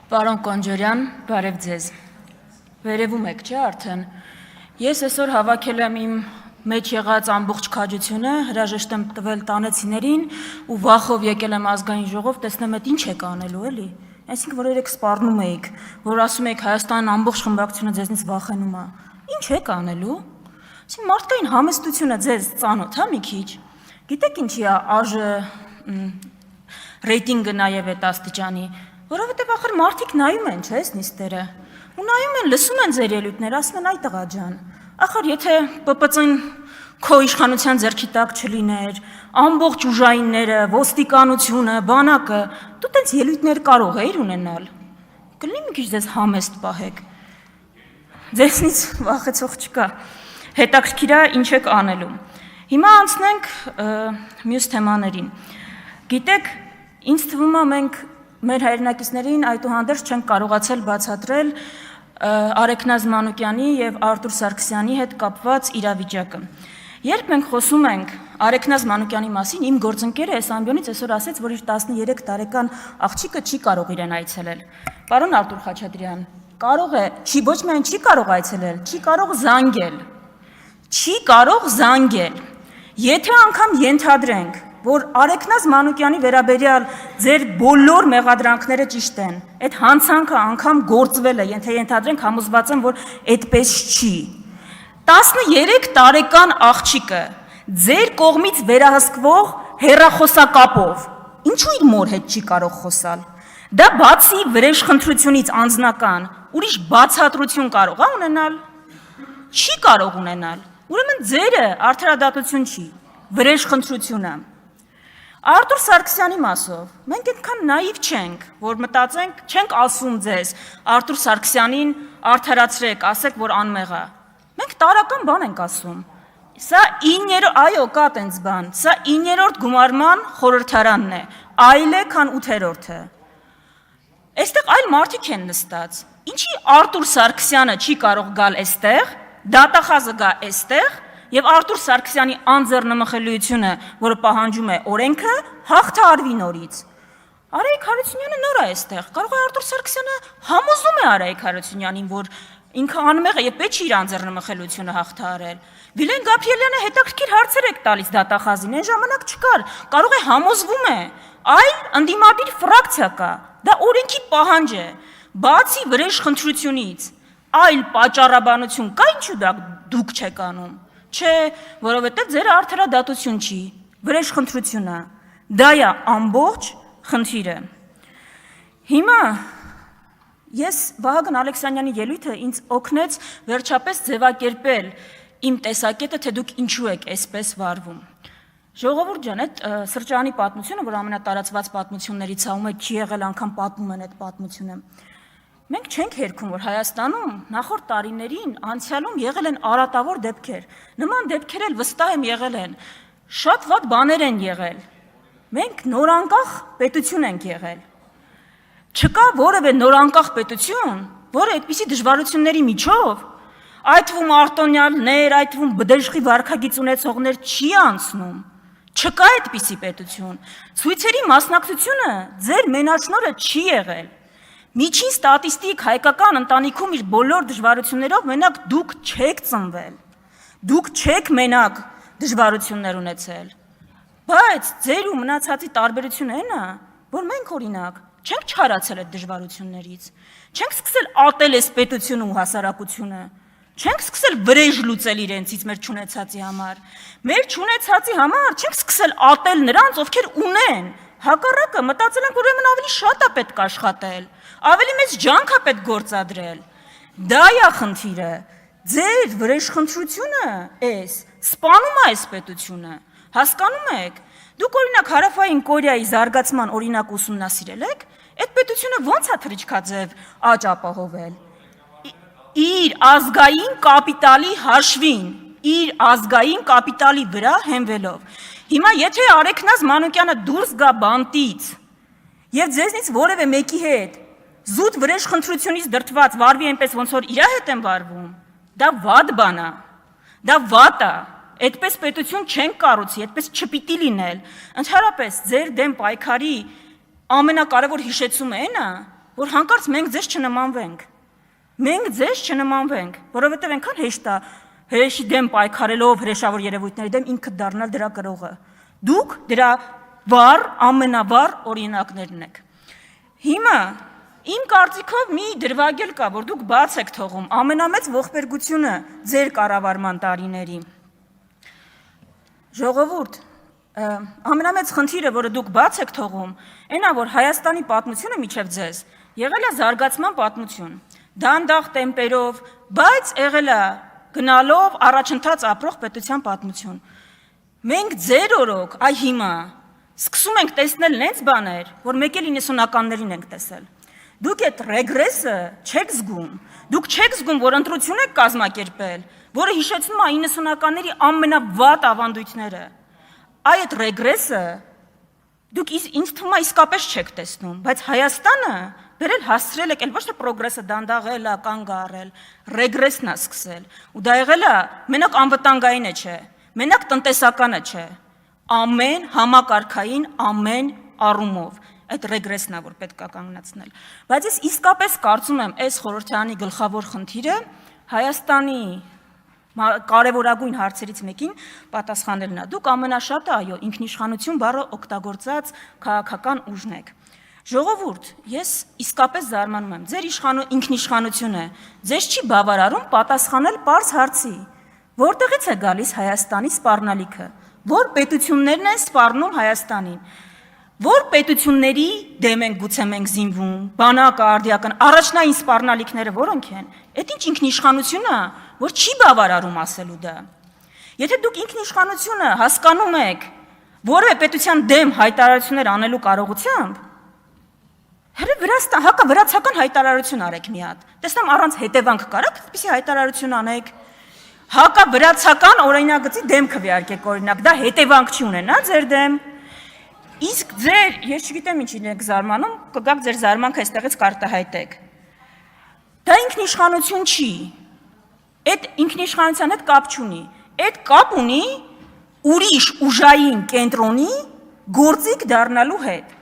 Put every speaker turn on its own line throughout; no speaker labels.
Պարոն Կոնջորյան, բարև ձեզ։ Վերևում եք, չէ՞ արդեն։ Ես այսօր հավաքել եմ իմ մեջ եղած ամբողջ քաջությունը, հրաժեշտ եմ տվել տանեցիներին ու վախով եկել եմ ազգային ժողով, տեսնեմ այդ ինչ եք անելու, էլի։ Այսինքն որ երեք սպառնում էիք, որ ասում եք Հայաստանն ամբողջ խմբակցությունը ձեզնից վախենում է։ Ինչ եք անելու։ Այսինքն մարդկային համեստությունը ձեզ ծանոթ է մի քիչ։ Գիտեք ինչի է ԱԺ ռեյտինգը նաև այդ աստիճանի, որովհետև ախր մարդիկ նայում են, չէ՞, նիստերը։ Ու նայում են, լսում են ձեր ելույթները, ասում են՝ «Այ տղա ջան, ախր եթե ՊՊԾ-ն քո իշխանության ձեռքի տակ չլիներ, ամբողջ ուժայինները, ոստիկանությունը, բանակը, դու տենց ելույթներ կարող էիր ունենալ»։ Կլինի մի քիչ ձեզ համեստ պահեք։ Ձեզնից վախեցող չկա։ Հետաքրքիր է ինչ եք անելու։ Հիմա անցնենք մյուս թեմաներին։ Գիտեք, ինձ թվում է մենք մեր հայրենակիցներին այդուհանդերձ չենք կարողացել բացատրել Արեգնազ Մանուկյանի եւ Արտուր Սարգսյանի հետ կապված իրավիճակը։ Երբ մենք խոսում ենք Արեգնազ Մանուկյանի մասին, իմ գործընկերը այս ամբիոնից այսօր ասեց, որ իր 13 տարեկան աղջիկը չի կարող իրեն այցելել։ Պարոն Արտուր Խաչատրյան, կարող է, ոչ միայն չի կարող այցելել, չի կարող զանգել։ Չի կարող զանգել։ Եթե անգամ ենթադրենք, որ Արեգնազ Մանուկյանի վերաբերյալ ձեր բոլոր մեղադրանքները ճիշտ են, այդ հանցանքը անգամ գործվել է, եթե ենթադրենք համոզված եմ, որ այդպես չի։ 13 տարեկան աղջիկը ձեր կողմից վերահսկվող հեռախոսակապով ինչու իր մոր հետ չի կարող խոսալ։ Դա բացի վրեժխնդրությունից անձնական, ուրիշ բացատրություն կարող է ունենալ։ Չի կարող ունենալ։ Ուրեմն ձերը արդարադատություն չի, վրեժխնդրություն է։ Արտուր Սարգսյանի մասով մենք այդքան նայիվ չենք, որ մտածենք, չենք ասում ձեզ Արտուր Սարգսյանին արդարացրեք, ասեք, որ անմեղ է։ Մենք տարական բան ենք ասում։ Սա 9-րդ, այո, կա տենց բան, սա 9-րդ գումարման խորհրդարանն է, այլ է, քան 8-րդը։ Այստեղ այլ մարդիկ են նստած։ Ինչի Արտուր Սարգսյանը չի կարող գալ այստեղ, դատախազը գա այստեղ, եւ Արտուր Սարգսյանի անձեռնմխելիությունը, որը պահանջում է օրենքը, հաղթահարվի նորից։ Արայիկ Հարությունյանը նոր է այստեղ։ Կարող է Արտուր Սարգսյանը համոզում է Արայիկ Հարությունյանին, որ ինքը անմեղ է եւ պետք չի իր անձեռնմխելիությունը հաղթահարել։ Վիլեն Գաբրիելյանը հետաքրքիր հարցեր եք տալիս դատախազին, այն ժամանակ չկար։ Կարող է համոզվում է, այլ ընդդիմադիր ֆրակցիա կա։ Դա օրենքի պահանջ է։ Բացի վրեժխնդրությունից, այլ պատճառաբանություն կա, ինչու դա դուք չեք անում։ Չէ, որովհետև ձեր արդարադատություն չի, վրեժխնդրություն է, դա է ամբողջ խնդիրը։ Հիմա ես Վահագն Ալեքսանյանի ելույթը ինձ օգնեց վերջապես ձևակերպել իմ տեսակետը, թե դուք ինչու եք այսպես վարվում։ Ժողովուրդ ջան, այդ սրճարանի պատմությունը, որ ամենատարածված պատմություններից է, ում չի եղել անգամ պատմում են այդ պատմությունը։ Մենք չենք հերքում, որ Հայաստանում նախորդ տարիներին անցյալում եղել են արատավոր դեպքեր։ Նման դեպքեր էլ վստահ եմ եղել են։ Շատ վատ բաներ են եղել։ Մենք նորանկախ պետություն ենք եղել։ Չկա որևէ նորանկախ պետություն, որը այդպիսի դժվարությունների միջով, այդ թվում արտոնյալներ, այդ թվում բդեժխի վարքագիծ ունեցողներ չի անցնում։ Չկա այդպիսի պետություն։ Ցույցերի մասնակցությունը ձեր մենաշնորհը չի եղել։ Միջին ստատիստիկ հայկական ընտանիքում իր բոլոր դժվարություններով մենակ դուք չեք ծնվել, դուք չեք մենակ դժվարություններ ունեցել, բայց ձեր ու մնացածի տարբերությունը այն է, որ մենք օրինակ չենք չարացել այդ դժվարություններից, չենք սկսել ատել այս պետությունը ու հասարակությունը, չենք սկսել վրեժ լուծել իրենցից մեր չունեցածի համար, մեր չունեցածի համար չենք սկսել ատել նրանց, ովքեր ունեն, հակառակը մտածել ենք, ուրեմն ավելի շատ է պետք աշխատել, ավելի մեծ ջանք է պետք գործադրել։ Դա է խնդիրը։ Ձեր վրեժխնդրությունը սպանում է այս պետությունը։ Հասկանում եք։ Դուք օրինակ Հարավային Կորեայի զարգացման օրինակ ուսումնասիրել եք, այդ պետությունը ո՞նց է թռիչքաձև աճ ապահովել։ Իր ազգային կապիտալի հաշվին, իր ազգային կապիտալի վրա հենվելով։ Հիմա եթե Արեգնազ Մանուկյանը դուրս գա բանտից եւ ձեզնից որևէ մեկի հետ զուտ վրեժխնդրությունից դրդված վարվի այնպես, ոնց որ իր հետ են վարվում, դա վատ բան է, դա վատ է, այդպես պետություն չենք կառուցի, այդպես չպիտի լինել։ Ընդհանրապես ձեր դեմ պայքարի ամենակարևոր հիշեցումը այն է, որ հանկարծ մենք ձեզ չնմանվենք։ Մենք ձեզ չնմանվենք, որովհետև այնքան հեշտ է հրեշի դեմ պայքարելով հրեշավոր երևույթների դեմ ինքդ դառնալ դրա կրողը։ Դուք դրա վառ, ամենավառ օրինակներն եք։ Հիմա իմ կարծիքով մի դրվագել կա, որ դուք բաց եք թողում ամենամեծ ողբերգությունը ձեր կառավարման տարիների։ Ժողովուրդ, ամենամեծ խնդիրը, որը դուք բաց եք թողում, այնա, որ Հայաստանի պատմությունը միջև ձեզ եղել է զարգացման պատմություն, դանդաղ տեմպերով, բայց եղել է գնալով առաջընթաց ապրող պետության պատմություն։ Մենք ձեր օրոք, այ հիմա, սկսում ենք տեսնել նենց բաներ, որ մեկ էլ 90-ականներին ենք տեսել։ Դուք այդ ռեգրեսը չեք զգում, դուք չեք զգում, որ ընտրություն եք կազմակերպել, որը հիշեցնում է 90-ականների ամենավատ ավանդույթները։ Այդ ռեգրեսը դուք ինձ թվում է իսկապես չեք տեսնում, բայց Հայաստանը բերել հասցրել եք, ոչ թե պրոգրեսը դանդաղել է, կանգ առել, ռեգրեսն է սկսել, ու դա եղել է մենակ անվտանգայինը չէ, մենակ տնտեսականը չէ, ամեն համակարգային, ամեն առումով, այդ ռեգրեսն է, որ պետք է կանգնացնել, բայց ես իսկապես կարծում եմ, այս խորհրդարանի գլխավոր խնդիրը Հայաստանի կարևորագույն հարցերից մեկին պատասխանելն է։ Դուք ամենաշատը, այո, ինքնիշխանություն բառը օգտագործած քաղաքական ուժն եք։ Ժողովուրդ, ես իսկապես զարմանում եմ, ձեր ինքնիշխանությունը ձեզ չի բավարարում պատասխանել պարզ հարցի, որտեղից է գալիս Հայաստանի սպառնալիքը, որ պետություններն են սպառնում Հայաստանին, որ պետությունների դեմ են գուցե մենք զինվում, բանակը, արդիական, առաջնային սպառնալիքները որոնք են, այդ ինչ ինքնիշխանություն է, որ չի բավարարում ասելու դա։ Եթե դուք ինքնիշխանությունը հասկանում եք որևէ պետության դեմ հայտարարություններ անելու կարողությամբ, հակավրացական հայտարարություն արեք մի հատ։ Տեսնեմ առանց հետևանք կարաք այդպիսի հայտարարություն անեք։ Հակավրացական օրինագծի դեմ քվեարկեք օրինակ, դա հետևանք չի ունենա ձեր դեմ։ Իսկ ձեր, ես չգիտեմ ինչին եք զարմանում, կգաք ձեր զարմանքը այստեղից կարտահայտեք։ Դա ինքնիշխանություն չի։ Այդ ինքնիշխանության հետ կապ չունի։ Այդ կապ ունի ուրիշ ուժային կենտրոնի գործիք դառնալու հետ։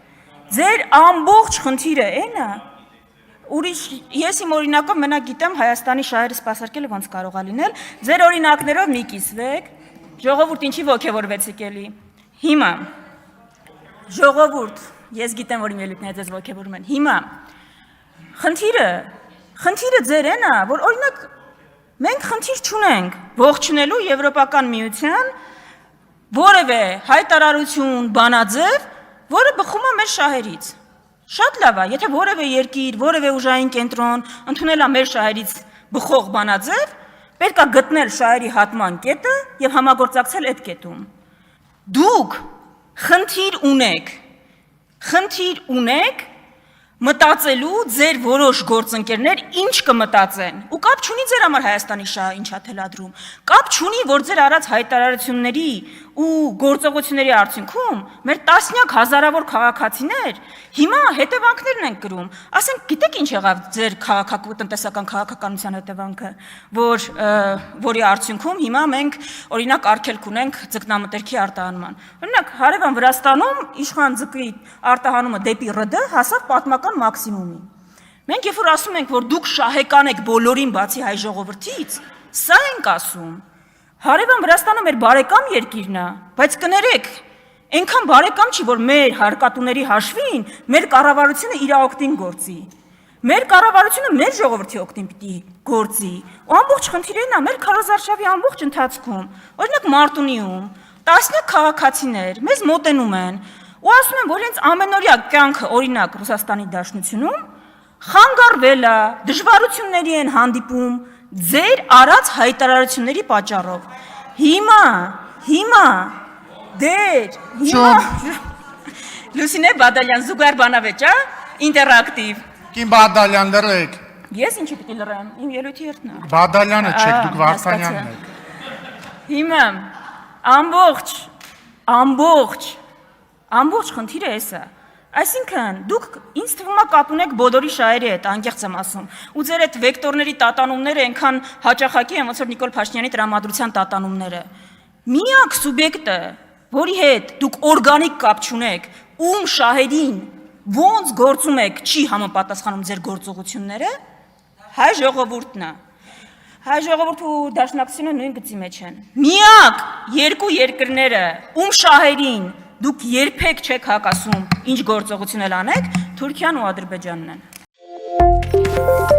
Ձեր ամբողջ խնդիրը այն է, ուրիշ, ես իմ օրինակով մենակ գիտեմ Հայաստանի շահերը սպասարկելը ոնց կարող է լինել, ձեր օրինակներով մի կիսվեք, ժողովուրդ ինչի ոգևորվեցիք էլի։ Հիմա, ժողովուրդ, ես գիտեմ, որ իմ ելույթները ձեզ ոգևորում են, հիմա, խնդիրը ձեր այն է, որ օրինակ մենք խնդիր չունենք ողջունելու Եվրոպական միության որևէ հայտարարություն, բանաձև, որը բխում է մեր շահերից։ Շատ լավ է, եթե որևէ երկիր, որևէ ուժային կենտրոն ընդունել է մեր շահերից բխող բանաձև, պետք է գտնել շահերի հատման կետը եւ համագործակցել այդ կետում։ Դուք խնդիր ունեք մտածելու ձեր որոշ գործընկերներ ինչ կմտածեն, ու կապ չունի ձեր համար Հայաստանի շահը ինչ է թելադրում, կապ չունի, որ ձեր արած հայտարարությունների ու գործողությունների արդյունքում մեր տասնյակ հազարավոր քաղաքացիներ հիմա հետևանքներն են կրում, ասենք գիտեք ինչ եղավ ձեր տնտեսական քաղաքականության հետևանքը, որի արդյունքում հիմա մենք օրինակ արգելք ունենք ձկնամթերքի արտահանման։ Օրինակ հարևան Վրաստանում իշխան ձկի արտահանումը դեպի ՌԴ հասավ պատմական մաքսիմումին։ Մենք երբ որ ասում ենք, որ դուք շահեկան եք բոլորին բացի հայ ժողովրդից, սա ենք ասում։ Հարևան Վրաստանը մեր բարեկամ երկիրն է, բայց կներեք, այնքան բարեկամ չի, որ մեր հարկատուների հաշվին մեր կառավարությունը իր օգտին գործի։ Մեր կառավարությունը մեր ժողովրդի օգտին պիտի գործի։ Ու ամբողջ խնդիրն է մեր քարոզարշավի ամբողջ ընթացքում։ Օրինակ Մարտունիում տասնյակ քաղաքացիներ մեզ մոտենում են ու ասում են, որ հենց ամենօրյա կյանքը օրինակ Ռուսաստանի Դաշնությունում խանգարվել է, դժվարությունների են հանդիպում ձեր արած հայտարարությունների պատճառով։ Հիմա Լուսինե Բադալյան, Զուգար Բանավեճ, ինտերակտիվ։
Կին Բադալյան լրեք։
Ես ինչի պիտի լրեմ, իմ ելույթի երթն է։
Բադալյանը չեք, դուք Վարդանյանն եք։
Հիմա ամբողջ խնդիրը էս է։ Այսինքն, դուք ինձ թվում է կապ ունեք բոլորի շահերի հետ, անկեղծ եմ ասում, ու ձեր այդ վեկտորների տատանումները այնքան հաճախակի են, ոնց որ Նիկոլ Փաշինյանի տրամադրության տատանումները։ Միակ սուբյեկտը, որի հետ դուք օրգանիկ կապ չունեք, ում շահերին ոնց գործում եք չի համապատասխանում ձեր գործողությունները, հայ ժողովուրդն է։ Հայ ժողովուրդը ու դաշնակցությունը նույն գծի մեջ են։ Միակ երկու երկրները, ում շահերին դուք երբեք չեք հակասում, ինչ գործողություն էլ անեք, Թուրքիան ու Ադրբեջանն են։